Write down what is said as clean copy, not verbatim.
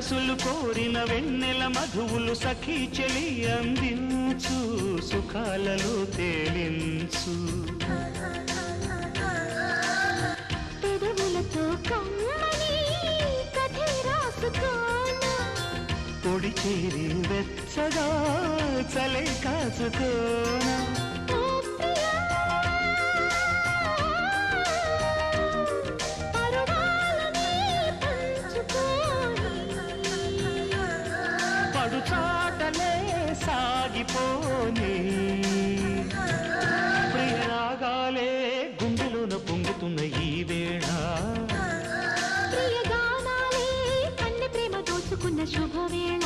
మనసులు కోరిన వెన్నెల మధువులు సఖీ చెలి అందించు సుఖాలలో తేలించు పెదవులతో కమ్మని కథే రాసుకోనా పొడి చేరి వెచ్చగా చలే కాచుకోనా చాటలే సాగిపోని ప్రియరాగాలే గుండెలోన పొంగుతున్న ఈ వేళ ప్రియగానాలే కన్నె ప్రేమ దోచుకున్న శుభవేళ